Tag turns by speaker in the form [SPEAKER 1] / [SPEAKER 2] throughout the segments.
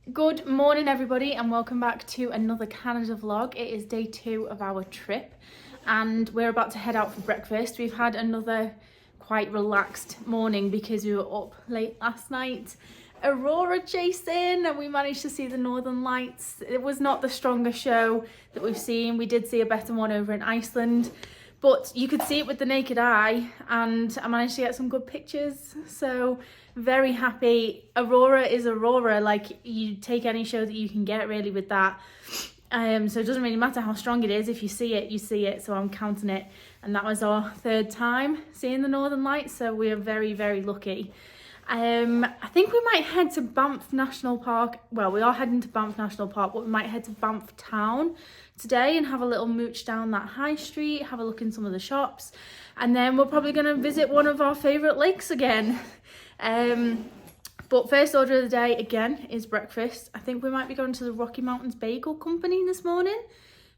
[SPEAKER 1] Good morning everybody and welcome back to another Canada vlog. It is day 2 of our trip and we're about to head out for breakfast. We've had another quite relaxed morning because we were up late last night aurora chasing and we managed to see the northern lights. It was not the strongest show that we've seen. We did see a better one over in Iceland, but you could see it with the naked eye and I managed to get some good pictures, so very happy. Aurora is aurora, like you take any show that you can get really with that. So it doesn't really matter how strong it is. If you see it, you see it, so I'm counting it. And that was our 3rd time seeing the northern lights, so we are very, very lucky. I think we might head to Banff National Park. Well, we are heading to Banff National Park, but we might head to Banff Town today and have a little mooch down that high street, have a look in some of the shops, and then we're probably going to visit one of our favourite lakes again. But first order of the day again is breakfast. I think we might be going to the Rocky Mountain Bagel Company this morning.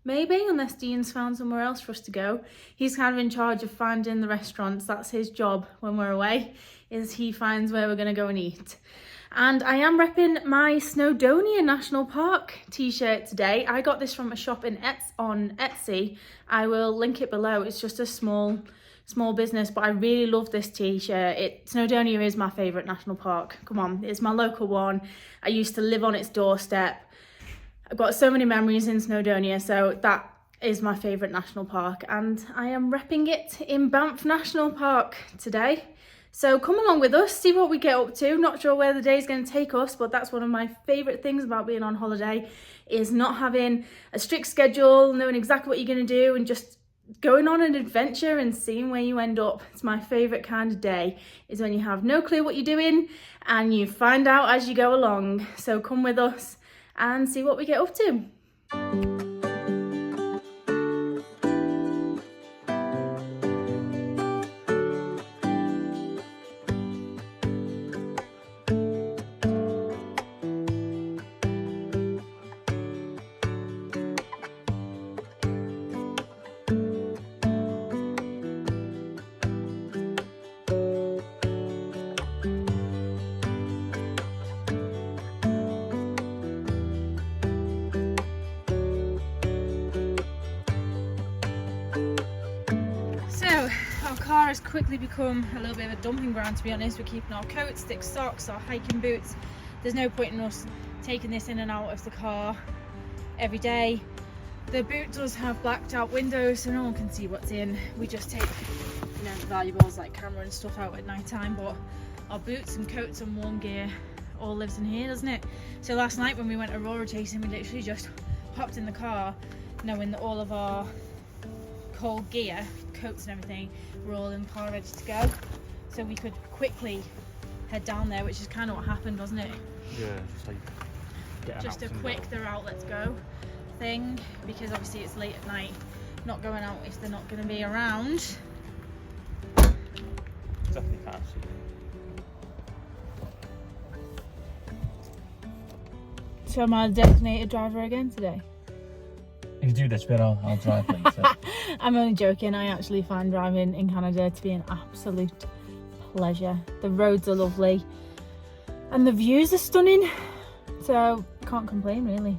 [SPEAKER 1] Maybe, unless Dean's found somewhere else for us to go. He's kind of in charge of finding the restaurants. That's his job when we're away, is he finds where we're going to go and eat. And I am repping my Snowdonia National Park t-shirt today. I got this from a shop on Etsy. I will link it below. It's just a small business, but I really love this t-shirt. Snowdonia is my favourite national park. Come on, it's my local one. I used to live on its doorstep. I've got so many memories in Snowdonia, so that is my favourite national park, and I am repping it in Banff National Park today. So come along with us, see what we get up to. Not sure where the day is going to take us, but that's one of my favourite things about being on holiday, is not having a strict schedule, knowing exactly what you're going to do and just going on an adventure and seeing where you end up. It's my favourite kind of day, is when you have no clue what you're doing and you find out as you go along. So come with us and see what we get up to. Our car has quickly become a little bit of a dumping ground, to be honest. We're keeping our coats, thick socks, our hiking boots. There's no point in us taking this in and out of the car every day. The boot does have blacked out windows, so no one can see what's in. We just take, the valuables like camera and stuff out at night time, but our boots and coats and warm gear all lives in here, doesn't it? So last night when we went aurora chasing, we literally just hopped in the car knowing that all of our cold gear, coats and everything, were all in the car ready to go, so we could quickly head down there, which is kind of what happened, wasn't it?
[SPEAKER 2] Yeah, just like
[SPEAKER 1] just a quick they're out, let's go thing, because obviously it's late at night, not going out if they're not going to be around.
[SPEAKER 2] Definitely can't see.
[SPEAKER 1] So am I a designated driver again today?
[SPEAKER 2] If you do this bit, I'll drive later.
[SPEAKER 1] I'm only joking. I actually find driving in Canada to be an absolute pleasure. The roads are lovely and the views are stunning, so can't complain really.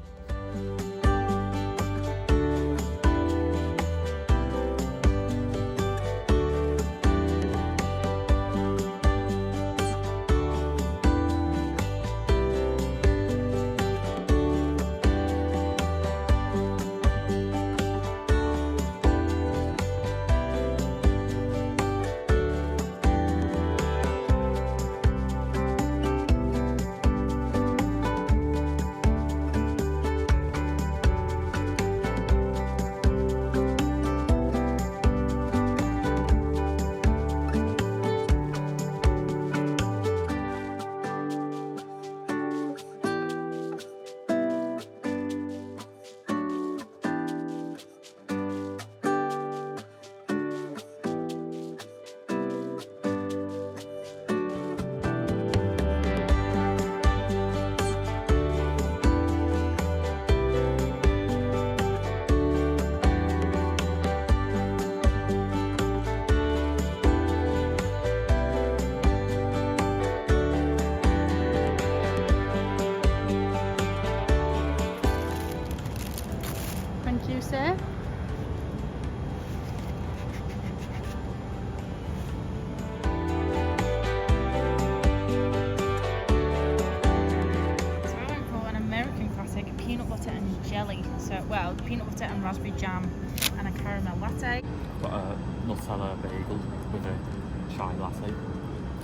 [SPEAKER 1] jelly. So, well, peanut butter and raspberry jam and a caramel latte.
[SPEAKER 2] Got a Nutella bagel with a chai latte.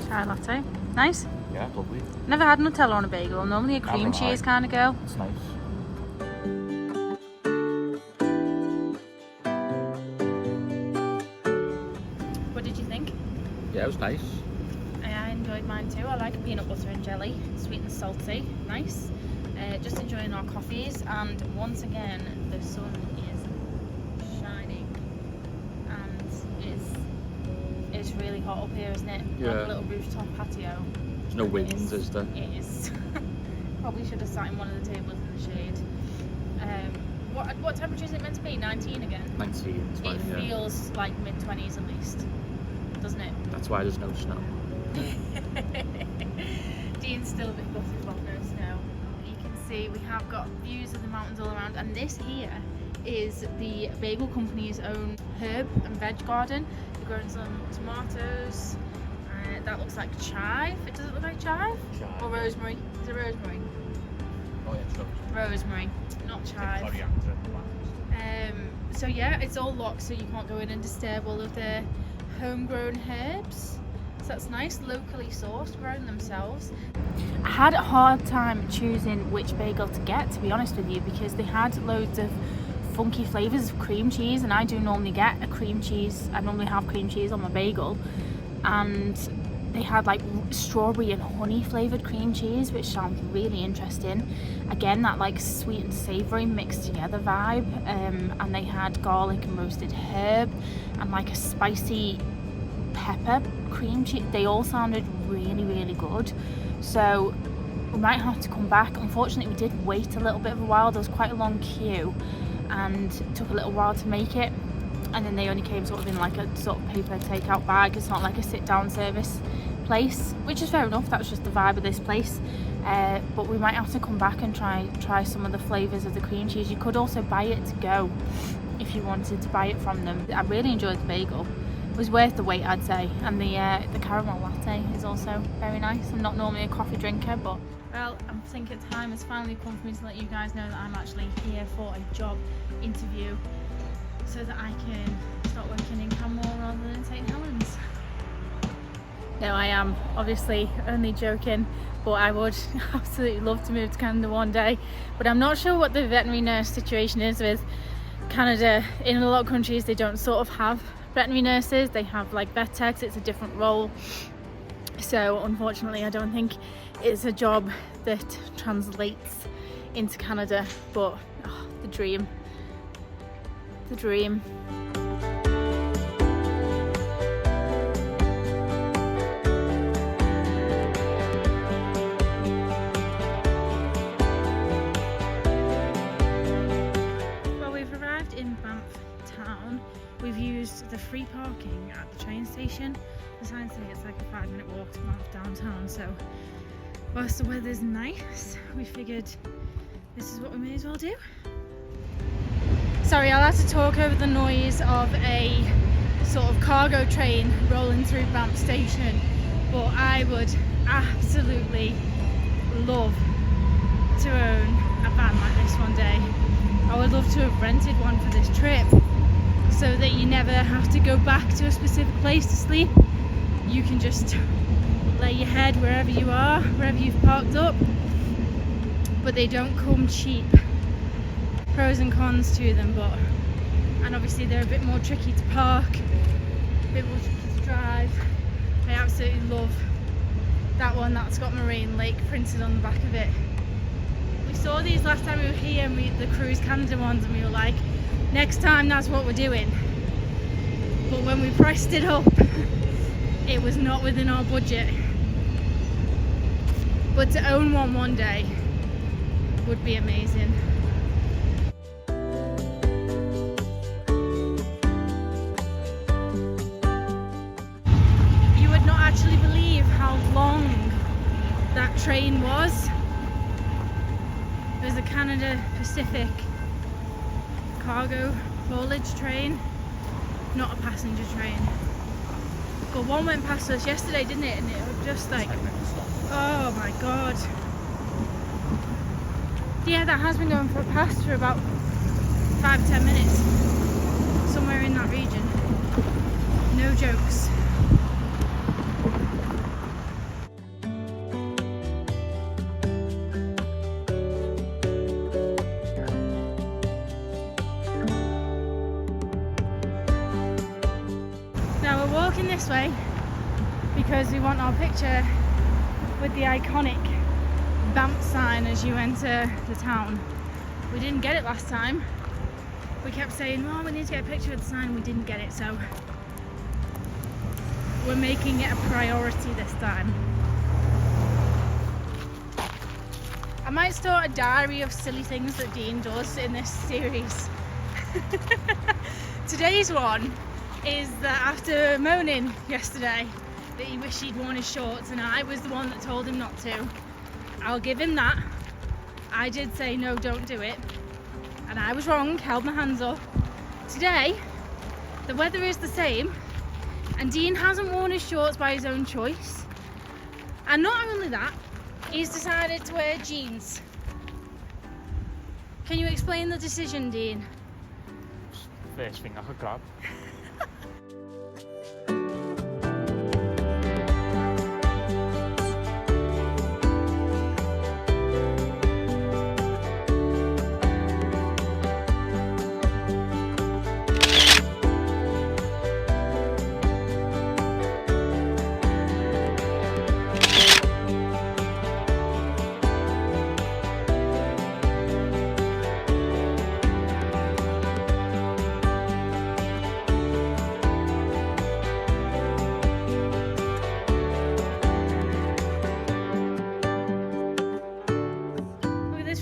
[SPEAKER 1] Chai latte. Nice.
[SPEAKER 2] Yeah, lovely.
[SPEAKER 1] Never had Nutella on a bagel. I'm normally a cream cheese kind of girl.
[SPEAKER 2] It's nice.
[SPEAKER 1] What did you think?
[SPEAKER 2] Yeah, it was nice.
[SPEAKER 1] I enjoyed mine too. I like peanut butter and jelly, sweet and salty, nice. Just enjoying our coffees, and once again the sun is shining, and it's really hot up here, isn't it?
[SPEAKER 2] Yeah.
[SPEAKER 1] On the little rooftop patio.
[SPEAKER 2] There's no wind, is there?
[SPEAKER 1] It is. Probably should have sat in one of the tables in the shade. What temperature is it meant to be? 19 again?
[SPEAKER 2] 19, it's fine,
[SPEAKER 1] It
[SPEAKER 2] yeah.
[SPEAKER 1] feels like mid-20s at least, doesn't it?
[SPEAKER 2] That's why there's no snow.
[SPEAKER 1] Dean's still a bit gutted about no snow. You can see we have got views of the mountains all around, and this here is the Bagel Company's own herb and veg garden. They've grown some tomatoes. That looks like chive. It doesn't look like chive?
[SPEAKER 2] Chive.
[SPEAKER 1] Or rosemary. Is it rosemary?
[SPEAKER 2] Oh yeah, sure.
[SPEAKER 1] Rosemary, not chive. So yeah, it's all locked, so you can't go in and disturb all of the homegrown herbs. So that's nice, locally sourced, grown themselves. I had a hard time choosing which bagel to get, to be honest with you, because they had loads of funky flavours of cream cheese, and I do normally get a cream cheese. I normally have cream cheese on my bagel, and they had like strawberry and honey flavoured cream cheese, which sounds really interesting. Again, that like sweet and savoury mixed together vibe. And they had garlic and roasted herb and like a spicy pepper cream cheese. They all sounded really, really good. So we might have to come back. Unfortunately, we did wait a little bit of a while. There was quite a long queue and it took a little while to make it. And then they only came sort of in like a sort of paper takeout bag. It's not like a sit down service place, which is fair enough. That's just the vibe of this place. But we might have to come back and try some of the flavours of the cream cheese. You could also buy it to go if you wanted to buy it from them. I really enjoyed the bagel. It was worth the wait, I'd say. And the caramel latte is also very nice. I'm not normally a coffee drinker, but well, I think time has finally come for me to let you guys know that I'm actually here for a job interview, so that I can start working in Canmore rather than St Helens. No, I am obviously only joking, but I would absolutely love to move to Canada one day. But I'm not sure what the veterinary nurse situation is with Canada. In a lot of countries they don't sort of have veterinary nurses, they have like vet techs. It's a different role. So unfortunately I don't think it's a job that translates into Canada, but oh, the dream. The dream. Well, we've arrived in Banff Town. We've used the free parking at the train station. The signs say it's like a 5-minute walk to Banff downtown, so whilst the weather's nice, we figured this is what we may as well do. Sorry, I'll have to talk over the noise of a sort of cargo train rolling through Banff Station, but I would absolutely love to own a van like this one day. I would love to have rented one for this trip so that you never have to go back to a specific place to sleep. You can just lay your head wherever you are, wherever you've parked up, but they don't come cheap. Pros and cons to them, and obviously they're a bit more tricky to park, a bit more tricky to drive. I absolutely love that one that's got Marine Lake printed on the back of it. We saw these last time we were here, and the Cruise Canada ones, and we were like, next time that's what we're doing. But when we priced it up, it was not within our budget. But to own one day would be amazing. Actually believe how long that train was. It was a Canada Pacific cargo haulage train, not a passenger train. God, one went past us yesterday, didn't it? And it was just like, oh my god. Yeah, that has been going past for about 5-10 minutes. Somewhere in that region. No jokes. Now we're walking this way because we want our picture with the iconic Banff sign as you enter the town. We didn't get it last time. We kept saying, oh, we need to get a picture of the sign. We didn't get it, so we're making it a priority this time. I might start a diary of silly things that Dean does in this series. Today's one is that after moaning yesterday that he wished he'd worn his shorts and I was the one that told him not to, I'll give him that. I did say no, don't do it, and I was wrong, held my hands up. Today the weather is the same and Dean hasn't worn his shorts by his own choice, and not only that, he's decided to wear jeans. Can you explain the decision, Dean?
[SPEAKER 2] First thing I could grab.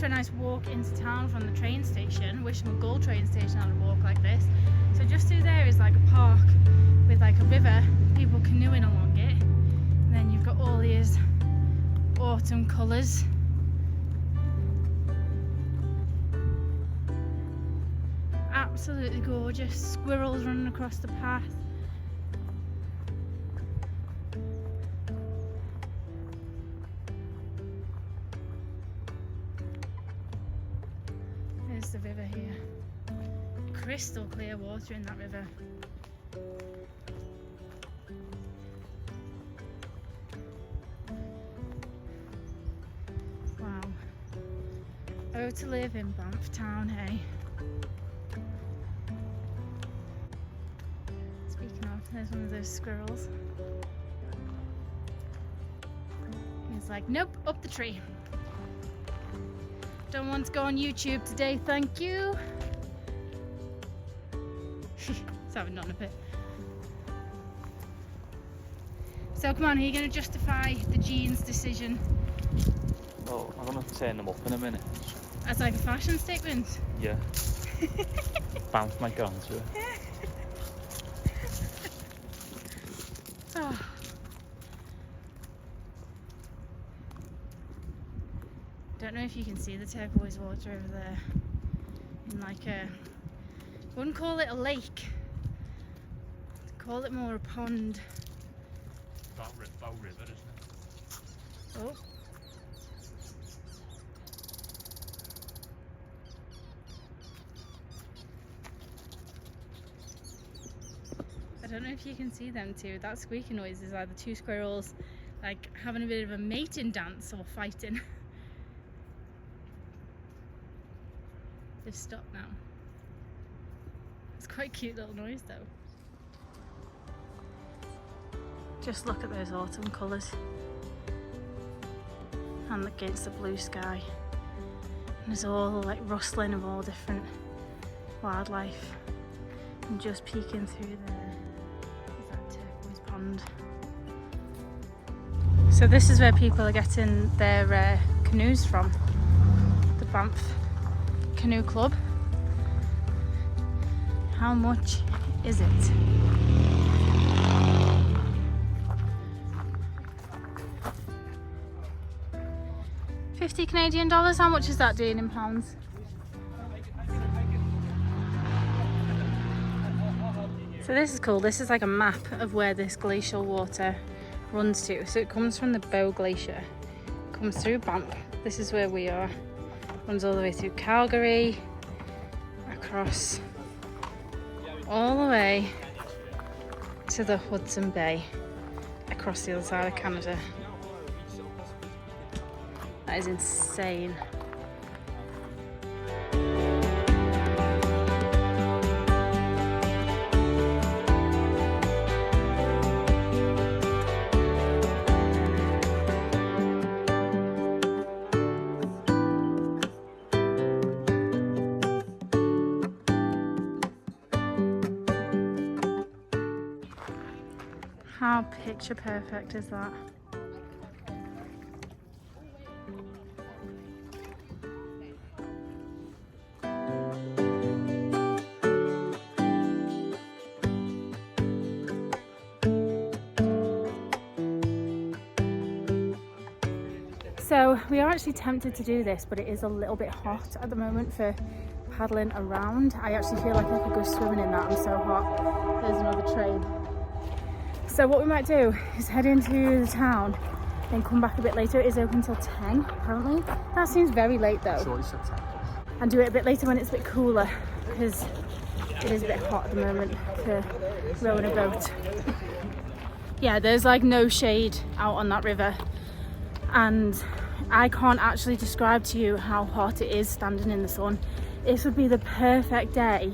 [SPEAKER 1] A nice walk into town from the train station. Wish my Gull train station had a walk like this. So just through there is like a park with like a river, people canoeing along it, and then you've got all these autumn colours. Absolutely gorgeous. Squirrels running across the path. There's the river here. Crystal clear water in that river. Wow. Oh, to live in Banff Town, hey? Speaking of, there's one of those squirrels. He's like, nope, up the tree. Don't want to go on YouTube today, thank you. It's having none of it. So come on, are you going to justify the jeans decision?
[SPEAKER 2] Well, I'm going to turn them up in a minute.
[SPEAKER 1] As like a fashion statement?
[SPEAKER 2] Yeah. Banff might get onto it.
[SPEAKER 1] Oh. Don't know if you can see the turquoise water over there in like a, wouldn't call it a lake, I'd call it more a pond.
[SPEAKER 2] Bow River, isn't it?
[SPEAKER 1] Oh. I don't know if you can see them too. That squeaky noise is either two squirrels like having a bit of a mating dance or fighting. They've stopped now. It's quite a cute little noise though. Just look at those autumn colours and against the blue sky. And there's all like rustling of all different wildlife. And just peeking through there is that turquoise pond. So this is where people are getting their canoes from. The Banff Canoe Club. How much is it? $50 Canadian. How much is that, Dean, in pounds? So this is cool. This is like a map of where this glacial water runs to. So it comes from the Bow Glacier, comes through Banff. This is where we are. Runs all the way through Calgary, across all the way to the Hudson Bay, across the other side of Canada. That is insane. How picture perfect is that? So we are actually tempted to do this, but it is a little bit hot at the moment for paddling around. I actually feel like I could go swimming in that. I'm so hot. There's another train. So what we might do is head into the town, then come back a bit later. It is open till 10 apparently. That seems very late though.
[SPEAKER 2] Sure, it's September.
[SPEAKER 1] And do it a bit later when it's a bit cooler, because it is a bit hot at the moment for rowing a boat. Yeah, there's like no shade out on that river, and I can't actually describe to you how hot it is standing in the sun. This would be the perfect day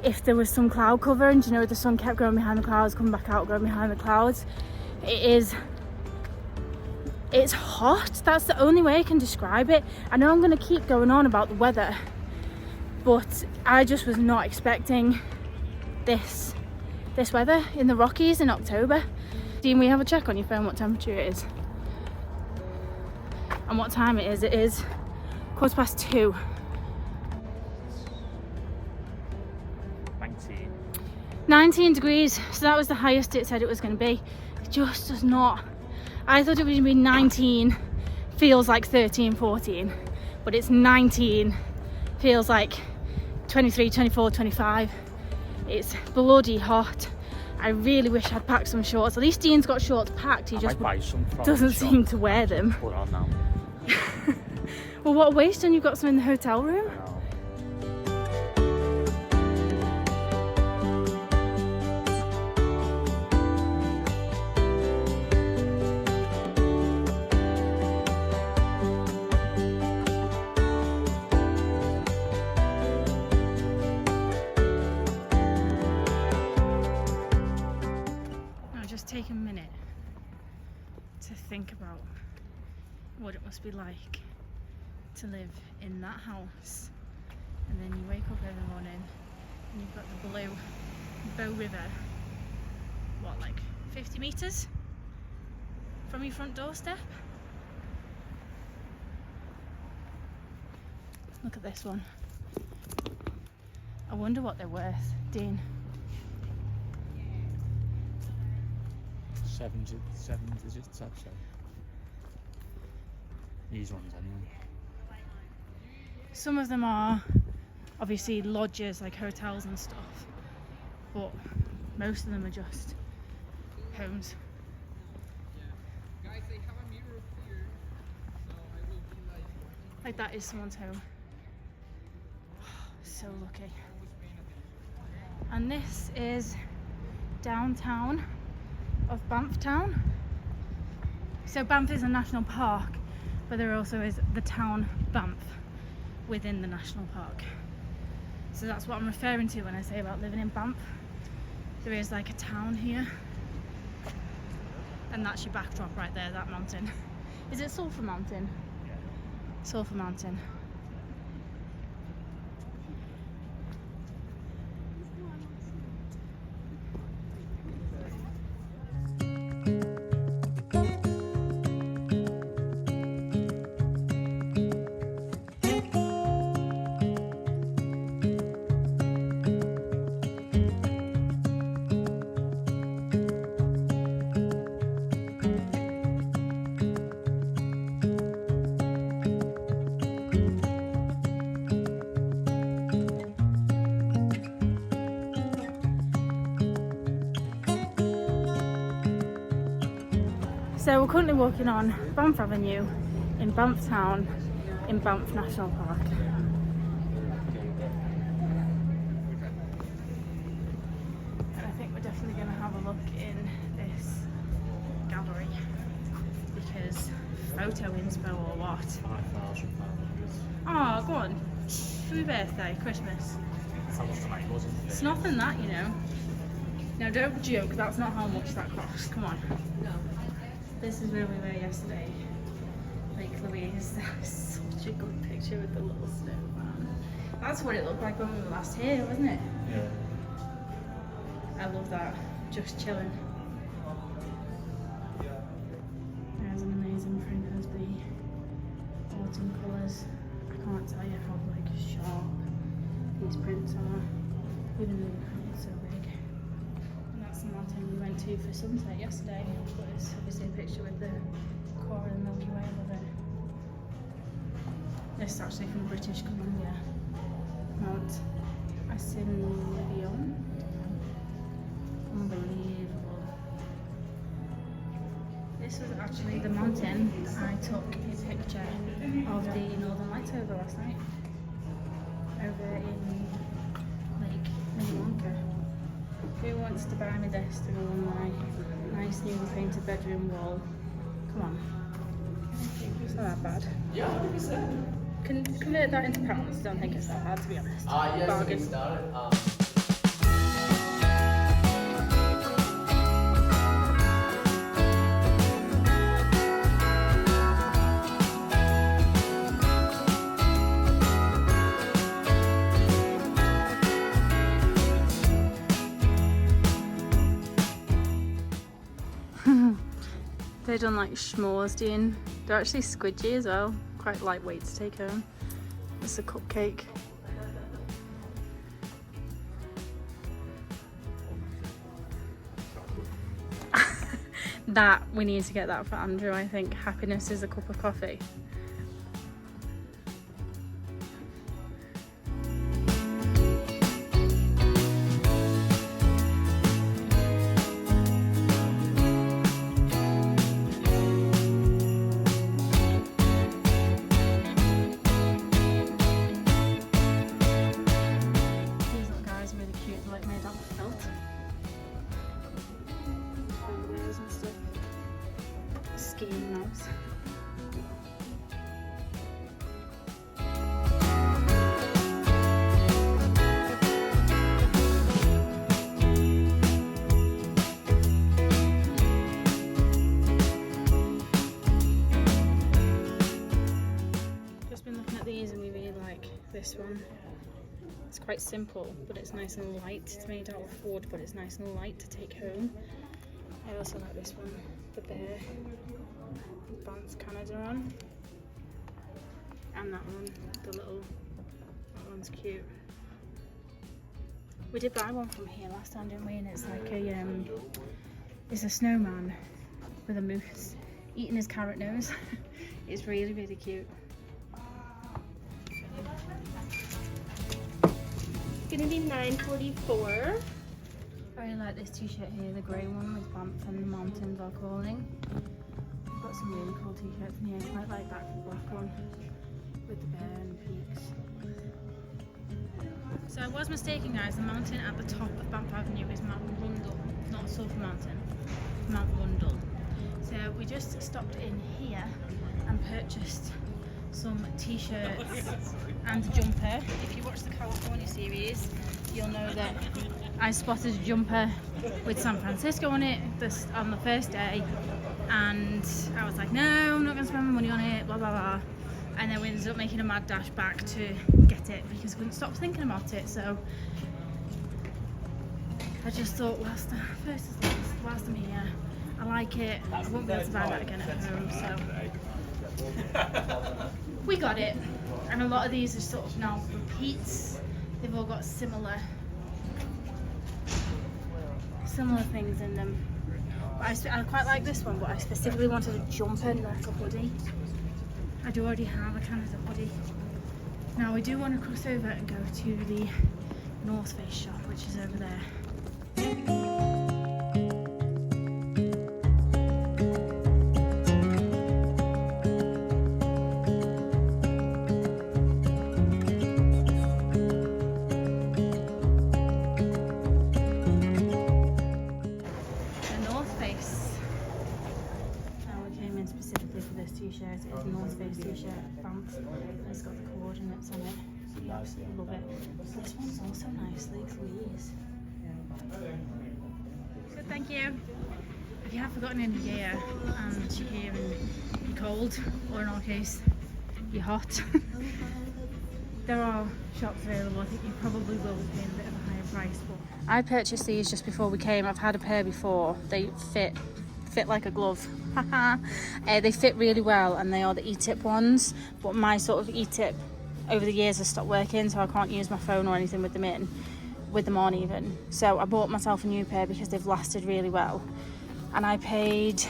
[SPEAKER 1] if there was some cloud cover, and you know, the sun kept going behind the clouds, coming back out, going behind the clouds. It's hot. That's the only way I can describe it. I know I'm going to keep going on about the weather, but I just was not expecting this weather in the Rockies in October. Dean, we have a check on your phone what temperature it is and what time it is. It is 2:15. 19 degrees, so that was the highest it said it was going to be. It just does not. I thought it was going to be 19, feels like 13, 14, but it's 19, feels like 23, 24, 25. It's bloody hot. I really wish I'd packed some shorts. At least Dean's got shorts packed, he just doesn't seem to wear them.
[SPEAKER 2] Put on now.
[SPEAKER 1] Well, what a waste, and you've got some in the hotel room. Take a minute to think about what it must be like to live in that house, and then you wake up every morning and you've got the blue Bow River, what, like 50 meters from your front doorstep. Look at this one. I wonder what they're worth, Dean.
[SPEAKER 2] Seven digits, I'd say. These ones anyway.
[SPEAKER 1] Some of them are obviously lodges, like hotels and stuff, but most of them are just homes. Like that is someone's home. So lucky. And this is downtown of Banff Town. So Banff is a national park, but there also is the town Banff within the national park. So that's what I'm referring to when I say about living in Banff. There is like a town here, and that's your backdrop right there, that mountain. Is it Sulphur Mountain?
[SPEAKER 2] Yeah.
[SPEAKER 1] Sulphur Mountain. So we're currently walking on Banff Avenue in Banff Town in Banff National Park. And I think we're definitely going to have a look in this gallery because photo inspo or what?
[SPEAKER 2] 5,000 pounds.
[SPEAKER 1] Oh, go on. For my birthday, Christmas.
[SPEAKER 2] That's how much the night was, isn't it?
[SPEAKER 1] It's nothing that, you know. Now don't joke, that's not how much that costs. Come on. This is where we were yesterday. Lake Louise. That was such a good picture with the little snowman. That's what it looked like when we were last here, wasn't it?
[SPEAKER 2] Yeah.
[SPEAKER 1] I love that. Just chilling. There's an amazing print of the autumn colours. I can't tell you how like sharp these prints are, even though it's so big. And that's the mountain we went to for sunset yesterday. But it's obviously a picture with the core of the Milky Way above it. This is actually from British Columbia. Mount Ascension. Unbelievable. This was actually the mountain that I took a picture of the Northern Lights over last night. Over in Lake Minnewanka. Who wants to buy me this to go on my nice newly painted bedroom wall? Come on. It's not that bad.
[SPEAKER 3] Yeah, 100%.
[SPEAKER 1] Convert that into pounds. Don't think it's that bad, to be honest.
[SPEAKER 3] Yes,
[SPEAKER 1] Bargain.
[SPEAKER 3] we started.
[SPEAKER 1] They've done like s'mores, Dean. They're actually squidgy as well. Quite lightweight to take home. It's a cupcake. That, we need to get that for Andrew, I think. Happiness is a cup of coffee. Mouse. Just been looking at these and we really like this one. It's quite simple, but it's nice and light. It's made out of wood, but it's nice and light to take home. I also like this one, the bear. Banff Canada on, and that one, that one's cute. We did buy one from here last time, didn't we? And it's like it's a snowman with a moose eating his carrot nose. It's really, really cute.
[SPEAKER 4] Gonna be $9.44.
[SPEAKER 1] I really like this t-shirt here, the grey one with Banff and the mountains are calling. Got some really cool t-shirts in here. I quite like that black one with the bear and the peaks. So I was mistaken, guys. The mountain at the top of Banff Avenue is Mount Rundle, not Sulphur Mountain, Mount Rundle. So we just stopped in here and purchased some t-shirts and a jumper. If you watch the California series, you'll know that I spotted a jumper with San Francisco on it on the first day, and I was like, no, I'm not going to spend my money on it, blah blah blah. And then we ended up making a mad dash back to get it because we couldn't stop thinking about it. So I just thought, whilst I'm here, I like it. I won't be able to buy that again at home, so we got it. And a lot of these are sort of now repeats. They've all got similar things in them. But I quite like this one, but I specifically wanted a jumper, not a hoodie. I do already have a Canada hoodie. Now we do want to cross over and go to the North Face shop, which is over there. just love it. This one's also nice, Luke Louise. Good, thank you. If you have forgotten any year and you're here and you're cold, or in our case, you're hot, there are shops available. I think you probably will be paying a bit of a higher price. But I purchased these just before we came. I've had a pair before. They fit like a glove. They fit really well, and they are the E-tip ones, but my sort of E-tip over the years has stopped working, so I can't use my phone or anything with them on even. So I bought myself a new pair because they've lasted really well, and I paid,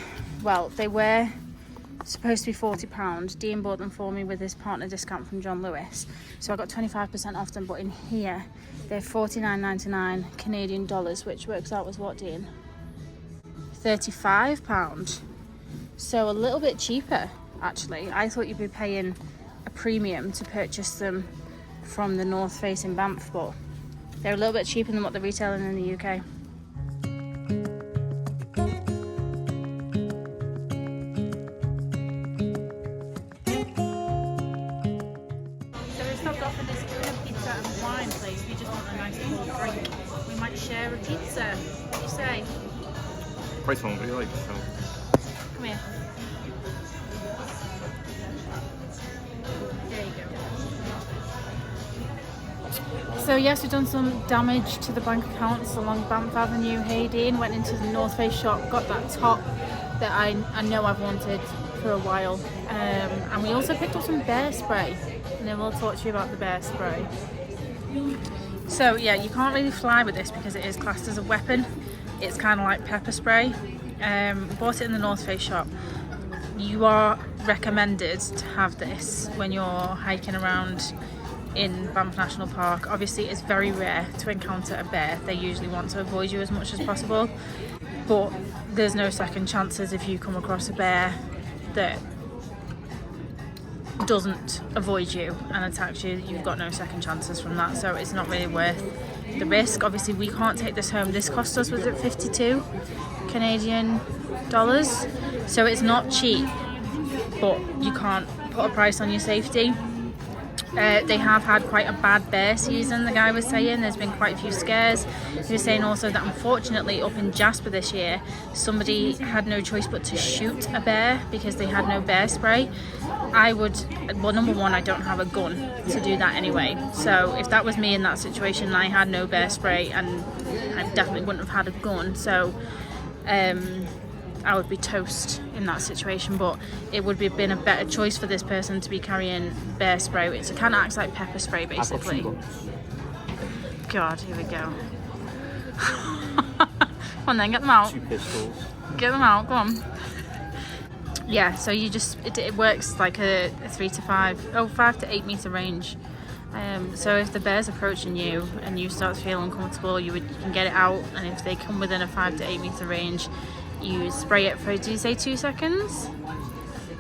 [SPEAKER 1] well, they were supposed to be £40. Dean bought them for me with his partner discount from John Lewis, so I got 25% off them. But in here they're $49.99 Canadian dollars, which works out as what, Dean? £35. So a little bit cheaper actually. I thought you'd be paying a premium to purchase them from the North Face in Banff, but they're a little bit cheaper than what they're retailing in the UK. So we stopped off at this pizza and wine place. We just want a nice cold drink. We might share a pizza. What do you say?
[SPEAKER 2] Quite hungry, like, so.
[SPEAKER 1] Come here. There you go. So yes, we've done some damage to the bank accounts along Banff Avenue. Hey Dean, went into the North Face shop, got that top that I know I've wanted for a while. And we also picked up some bear spray. And then we'll talk to you about the bear spray. So yeah, you can't really fly with this because it is classed as a weapon. It's kind of like pepper spray. Bought it in the North Face shop. You are recommended to have this when you're hiking around in Banff National Park. Obviously it's very rare to encounter a bear. They usually want to avoid you as much as possible, but there's no second chances if you come across a bear that doesn't avoid you and attacks you. You've got no second chances from that, so it's not really worth the risk. Obviously we can't take this home. This cost us, was it 52 Canadian dollars? So it's not cheap, but you can't put a price on your safety. They have had quite a bad bear season, the guy was saying. There's been quite a few scares. He was saying also that unfortunately up in Jasper this year, somebody had no choice but to shoot a bear because they had no bear spray. Well, number one, I don't have a gun to do that anyway. So if that was me in that situation and I had no bear spray, and I definitely wouldn't have had a gun. So I would be toast in that situation, but it would have been a better choice for this person to be carrying bear spray. It kind of acts like pepper spray basically. God, here we go. Come on then, get them out.
[SPEAKER 2] 2 pistols.
[SPEAKER 1] Get them out, go on. Yeah, so you just, it works like a 5 to 8 meter range. So if the bear's approaching you and you start to feel uncomfortable, you can get it out, and if they come within a 5 to 8 meter range, you spray it for, do you say 2 seconds?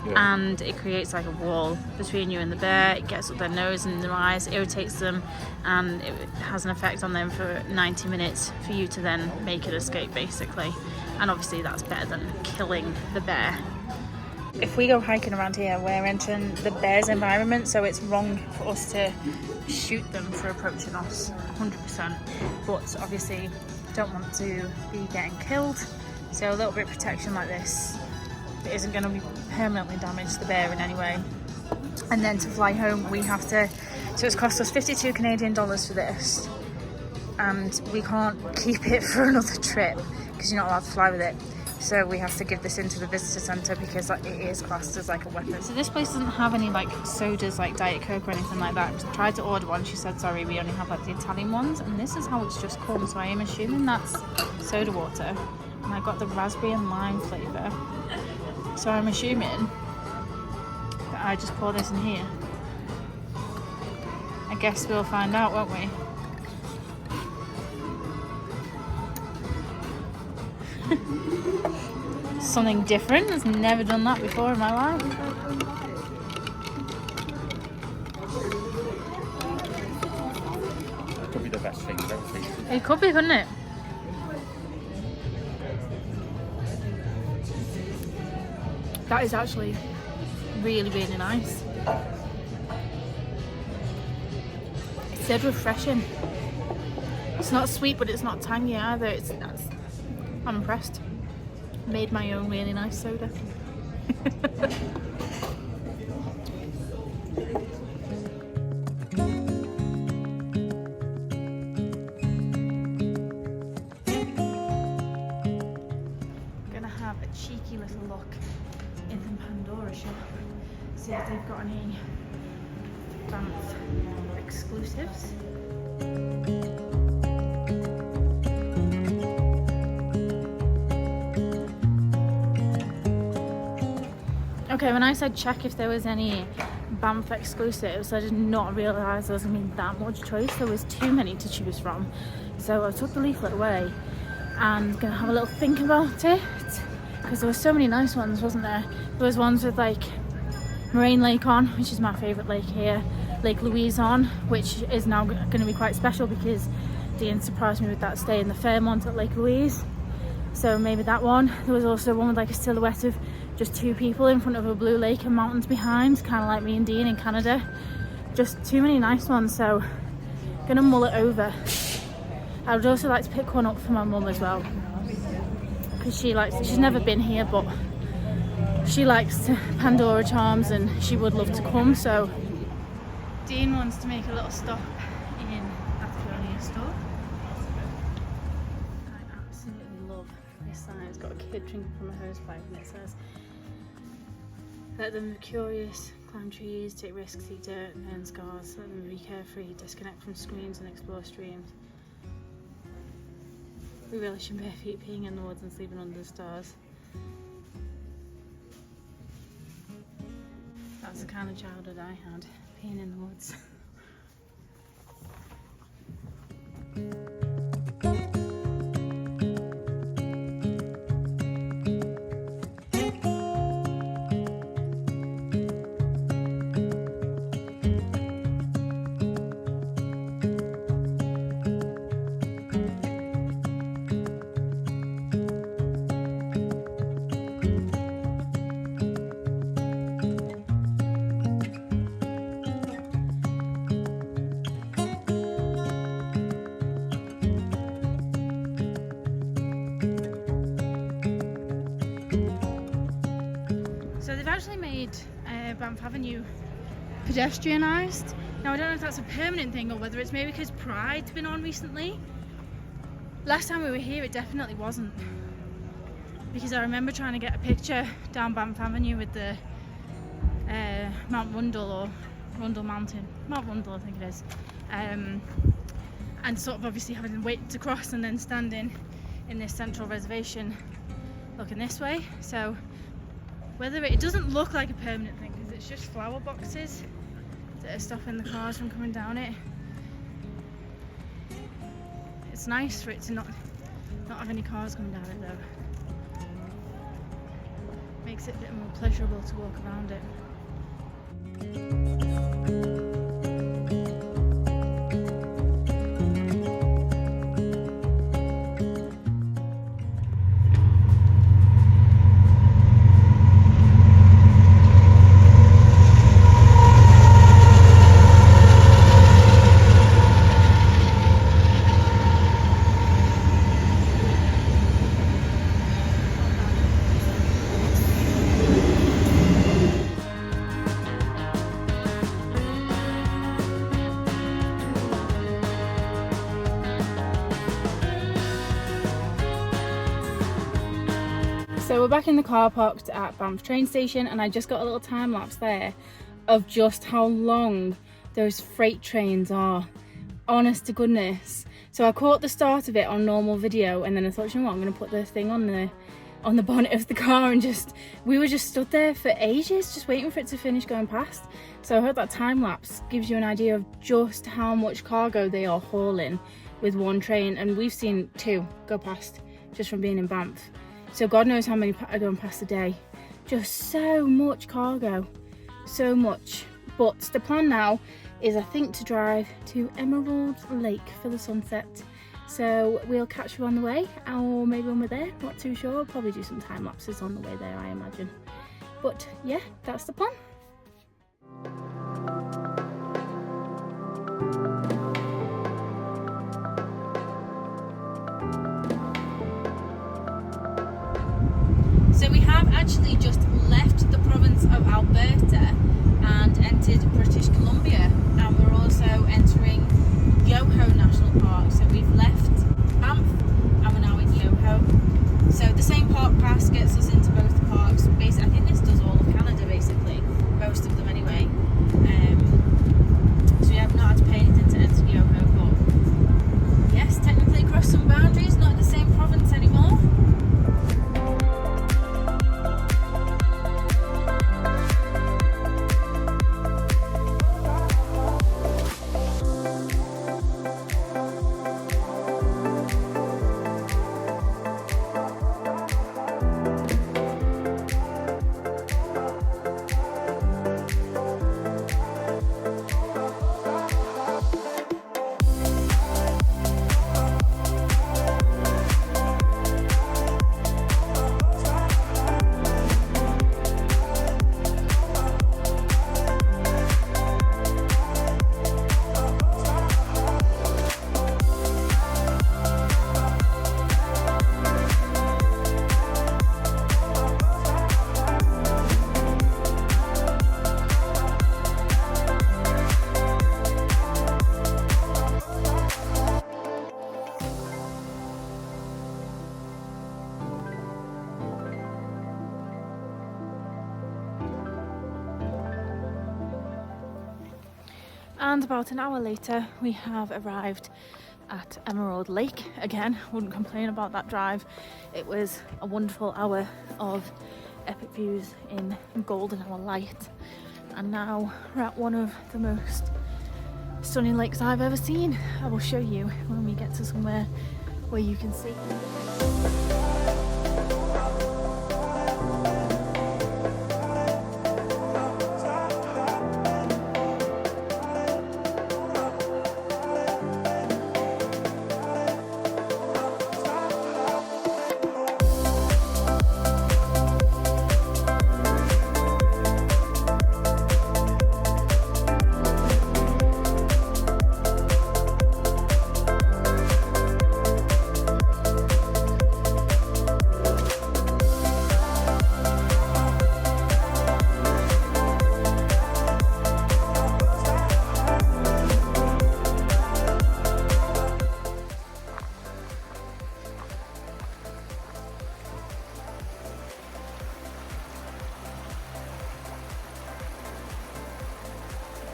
[SPEAKER 1] Yeah. And it creates like a wall between you and the bear. It gets up their nose and their eyes, irritates them, and it has an effect on them for 90 minutes for you to then make it escape basically. And obviously that's better than killing the bear. If we go hiking around here, we're entering the bear's environment, so it's wrong for us to shoot them for approaching us 100%. But obviously don't want to be getting killed, so a little bit of protection like this that isn't going to permanently damage the bear in any way. And then to fly home we have to, so it's cost us 52 Canadian dollars for this, and we can't keep it for another trip because you're not allowed to fly with it. So we have to give this into the visitor centre because it is classed as like a weapon. So this place doesn't have any like sodas like Diet Coke or anything like that. I tried to order one, she said sorry, we only have like the Italian ones, and this is how it's just come, so I am assuming that's soda water. And I got the raspberry and lime flavour, so I'm assuming that I just pour this in here. I guess we'll find out, won't we? Something different. I've never done that before in my life.
[SPEAKER 2] That could be the best thing I've ever tasted.
[SPEAKER 1] It could be, couldn't it? That is actually really, really nice. dead refreshing. It's not sweet, but it's not tangy either. I'm impressed. Made my own really nice soda. Gonna have a cheeky little look in the Pandora shop. See if they've got any Banff exclusives. Okay, when I said check if there was any Banff exclusives, I did not realise there was going to be that much choice. There was too many to choose from. So I took the leaflet away and going to have a little think about it, because there were so many nice ones, wasn't there? There was ones with like Moraine Lake on, which is my favourite lake here, Lake Louise on, which is now going to be quite special because Dean surprised me with that stay in the Fairmont at Lake Louise. So maybe that one. There was also one with like a silhouette of just two people in front of a blue lake and mountains behind, kind of like me and Dean in Canada. Just too many nice ones, so gonna mull it over. I would also like to pick one up for my mum as well, because she's never been here, but she likes Pandora charms and she would love to come. So Dean wants to make a little stop in Athlone store. I absolutely love this sign. It's got a kid drinking from a hosepipe and it says, "Let them be curious, climb trees, take risks, see dirt and earn scars. Let them be carefree, disconnect from screens and explore streams. We really shouldn't bare feet peeing in the woods and sleeping under the stars." That's the kind of childhood I had, peeing in the woods. So they've actually made Banff Avenue pedestrianised. Now I don't know if that's a permanent thing or whether it's maybe because Pride's been on recently. Last time we were here it definitely wasn't, because I remember trying to get a picture down Banff Avenue with the Mount Rundle, or Rundle Mountain, Mount Rundle I think it is, and sort of obviously having to wait to cross and then standing in this central reservation looking this way. So whether it doesn't look like a permanent thing because it's just flower boxes that are stopping the cars from coming down it. It's nice for it to not have any cars coming down it though. Makes it a bit more pleasurable to walk around it. So we're back in the car parked at Banff train station, and I just got a little time lapse there of just how long those freight trains are. Honest to goodness. So I caught the start of it on normal video, and then I thought, you know what, I'm going to put the thing on the bonnet of the car, and we were just stood there for ages just waiting for it to finish going past. So I hope that time lapse gives you an idea of just how much cargo they are hauling with one train, and we've seen two go past just from being in Banff. So God knows how many are going past a day. Just so much cargo, so much. But the plan now is, I think, to drive to Emerald Lake for the sunset. So we'll catch you on the way, or maybe when we're there, not too sure. I'll probably do some time lapses on the way there, I imagine. But yeah, that's the plan. actually just left the province of Alberta and entered British Columbia, and we're also entering Yoho National Park. So we've left Banff and we're now in Yoho. So the same park pass gets us into both parks. Basically, I think this does all of Canada, basically, most of them anyway. So yeah, I've not had to pay anything to enter Yoho, but yes, technically across some boundaries, not in the same province anymore. And about an hour later, we have arrived at Emerald Lake. Again, wouldn't complain about that drive. It was a wonderful hour of epic views in golden hour light. And now we're at one of the most stunning lakes I've ever seen. I will show you when we get to somewhere where you can see.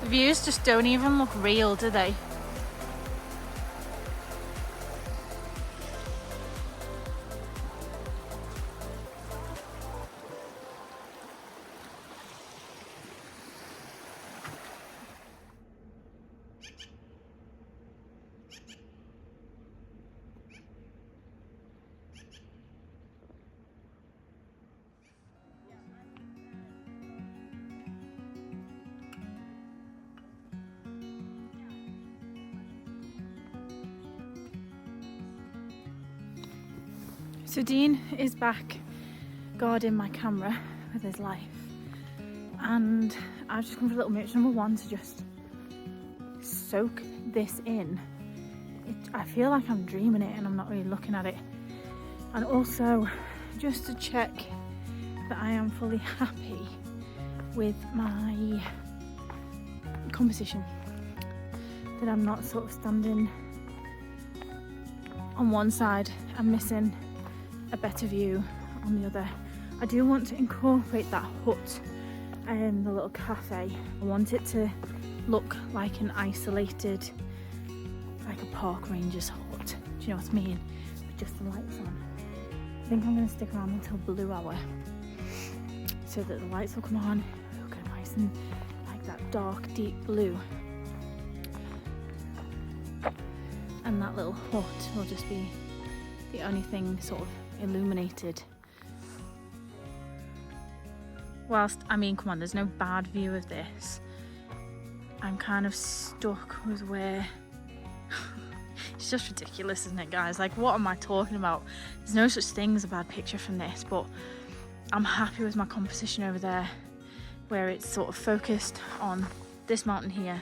[SPEAKER 1] The views just don't even look real, do they? So Dean is back guarding my camera with his life, and I've just come for little mooch number one to just soak this in. I feel like I'm dreaming it and I'm not really looking at it, and also just to check that I am fully happy with my composition, that I'm not sort of standing on one side and missing a better view on the other. I do want to incorporate that hut and the little cafe. I want it to look like an isolated, like a park ranger's hut. Do you know what I mean? With just the lights on. I think I'm going to stick around until blue hour so that the lights will come on. It'll go nice and like that dark, deep blue. And that little hut will just be the only thing sort of illuminated. Whilst, I mean, come on, there's no bad view of this. I'm kind of stuck with where it's just ridiculous, isn't it, guys? Like, what am I talking about? There's no such thing as a bad picture from this, but I'm happy with my composition over there, where it's sort of focused on this mountain here.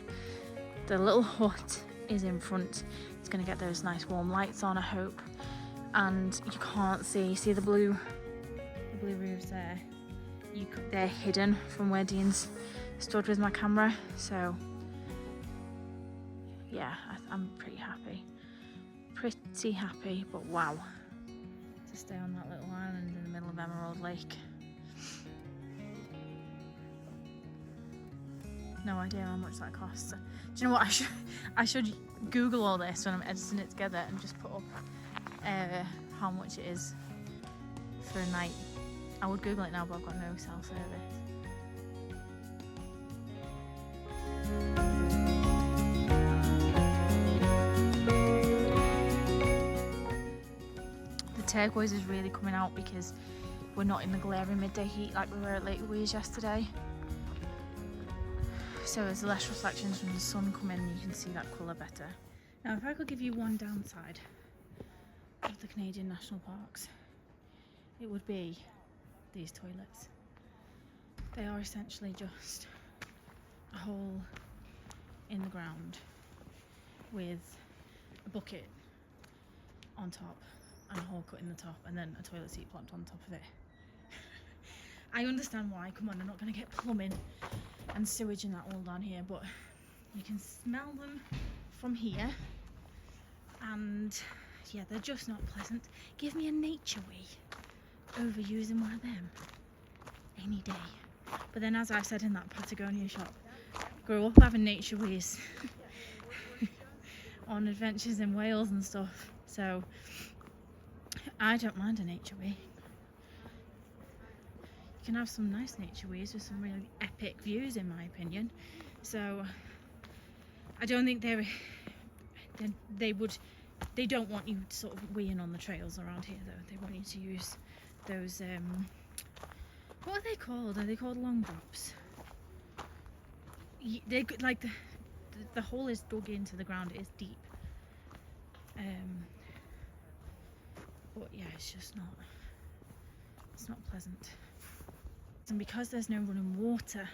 [SPEAKER 1] The little hut is in front. It's going to get those nice warm lights on, I hope. And you can't see the blue roofs there. they're hidden from where Dean's stood with my camera, so yeah, I'm pretty happy. But wow, to stay on that little island in the middle of Emerald Lake. No idea how much that costs. Do you know what, I should Google all this when I'm editing it together and just put up how much it is for a night. I would Google it now, but I've got no cell service. The turquoise is really coming out because we're not in the glaring midday heat like we were at Lake Louise yesterday. So as the less reflections from the sun come in, you can see that colour better. Now, if I could give you one downside of the Canadian national parks, it would be these toilets. They are essentially just a hole in the ground with a bucket on top and a hole cut in the top and then a toilet seat plopped on top of it. I understand why, come on, I'm not going to get plumbing and sewage and that all down here, but you can smell them from here, and yeah, they're just not pleasant. Give me a nature wee over using one of them any day. But then, as I said in that Patagonia shop, grew up having nature wees on adventures in Wales and stuff, so I don't mind a nature wee. You can have some nice nature wees with some really epic views, in my opinion. So I don't think they don't want you sort of weeing on the trails around here, though. They want you to use those what are they called? Are they called long drops? They like the hole is dug into the ground. It is deep. But yeah, it's not pleasant. And because there's no running water,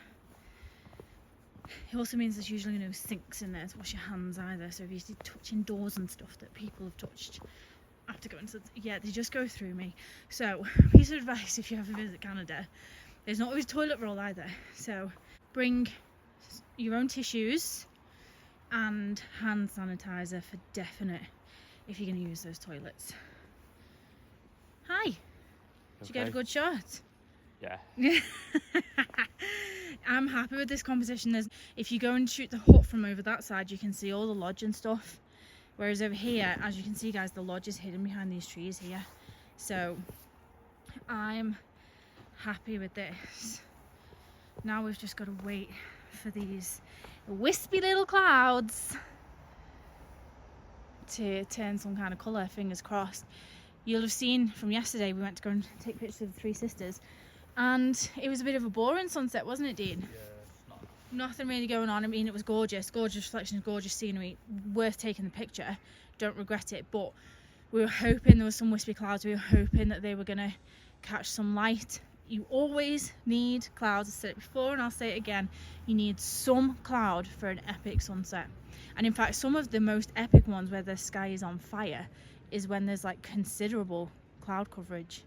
[SPEAKER 1] it also means there's usually no sinks in there to wash your hands either. So if you see touching doors and stuff that people have touched after going to, yeah, they just go through me. So piece of advice if you ever visit Canada, there's not always toilet roll either. So bring your own tissues and hand sanitizer for definite if you're going to use those toilets. Hi. Did you get a good shot?
[SPEAKER 2] Yeah.
[SPEAKER 1] I'm happy with this composition. If you go and shoot the hut from over that side, you can see all the lodge and stuff. Whereas over here, as you can see, guys, the lodge is hidden behind these trees here. So I'm happy with this. Now we've just got to wait for these wispy little clouds to turn some kind of colour, fingers crossed. You'll have seen from yesterday, we went to go and take pictures of the Three Sisters, and it was a bit of a boring sunset, wasn't it, Dean?
[SPEAKER 2] Yeah,
[SPEAKER 1] Nothing really going on. I mean, it was gorgeous reflections, gorgeous scenery, worth taking the picture, don't regret it, but we were hoping there was some wispy clouds. We were hoping that they were going to catch some light. You always need clouds. I said it before and I'll say it again, you need some cloud for an epic sunset. And in fact, some of the most epic ones where the sky is on fire is when there's like considerable cloud coverage.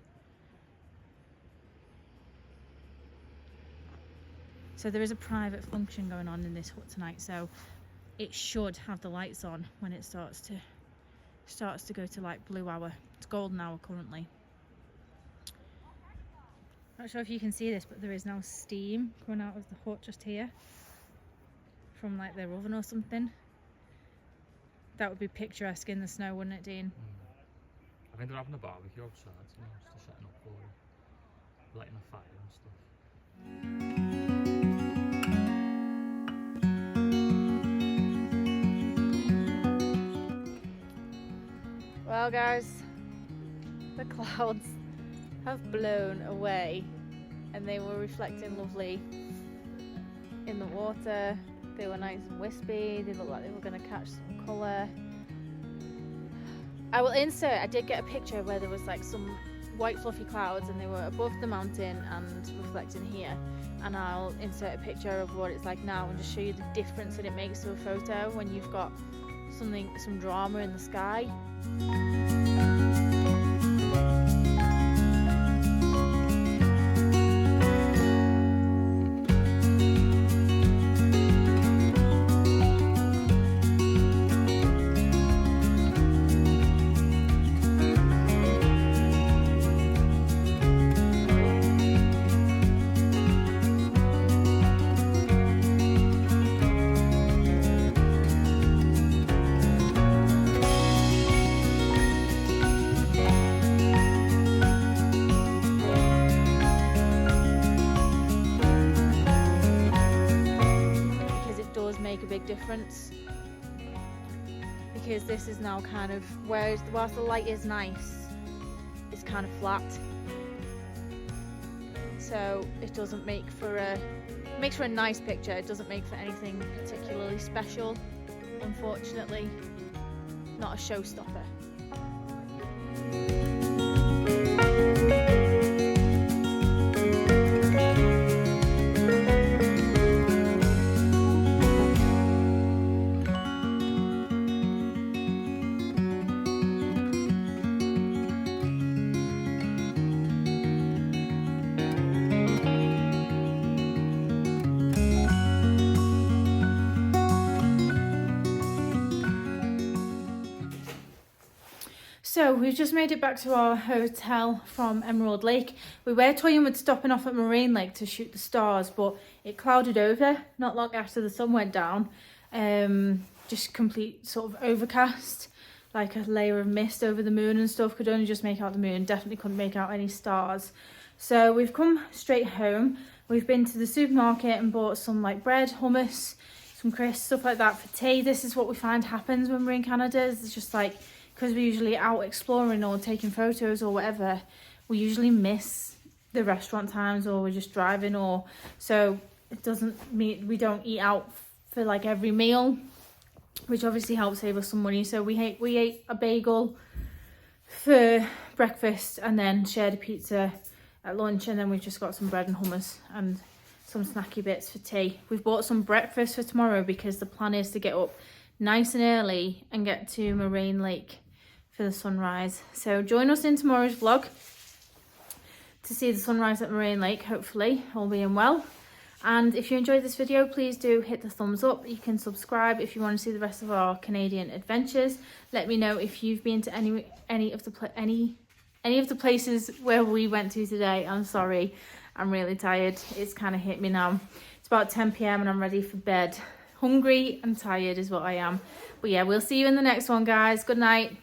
[SPEAKER 1] So there is a private function going on in this hut tonight, so it should have the lights on when it starts to go to like blue hour. It's golden hour currently. Not sure if you can see this, but there is now steam coming out of the hut just here from like their oven or something. That would be picturesque in the snow, wouldn't it, Dean?
[SPEAKER 2] I think they're having a barbecue outside, you know, just setting up for it, lighting a fire and stuff.
[SPEAKER 1] Well, guys, the clouds have blown away and they were reflecting lovely in the water. They were nice and wispy. They looked like they were going to catch some colour. I will insert, I did get a picture where there was like some white fluffy clouds and they were above the mountain and reflecting here, and I'll insert a picture of what it's like now and just show you the difference that it makes to a photo when you've got some drama in the sky. difference, because this is now kind of, whereas whilst the light is nice, it's kind of flat. So it doesn't make for a, it makes for a nice picture. It doesn't make for anything particularly special, unfortunately. Not a showstopper. So we've just made it back to our hotel from Emerald Lake. We were toying with stopping off at Moraine Lake to shoot the stars, but it clouded over not long after the sun went down. Just complete sort of overcast, like a layer of mist over the moon and stuff. Could only just make out the moon, definitely couldn't make out any stars. So we've come straight home. We've been to the supermarket and bought some like bread, hummus, some crisps, stuff like that for tea. This is what we find happens when we're in Canada. It's just like, because we're usually out exploring or taking photos or whatever, we usually miss the restaurant times, or we're just driving, or so it doesn't mean we don't eat out for like every meal, which obviously helps save us some money. So we ate a bagel for breakfast and then shared a pizza at lunch, and then we've just got some bread and hummus and some snacky bits for tea. We've bought some breakfast for tomorrow because the plan is to get up nice and early and get to Moraine Lake for the sunrise. So join us in tomorrow's vlog to see the sunrise at Moraine Lake, hopefully, all being well. And if you enjoyed this video, please do hit the thumbs up. You can subscribe if you want to see the rest of our Canadian adventures. Let me know if you've been to any of the places where we went to today. I'm sorry, I'm really tired. It's kind of hit me now. It's about 10 p.m. and I'm ready for bed. Hungry and tired is what I am. But yeah, we'll see you in the next one, guys. Good night.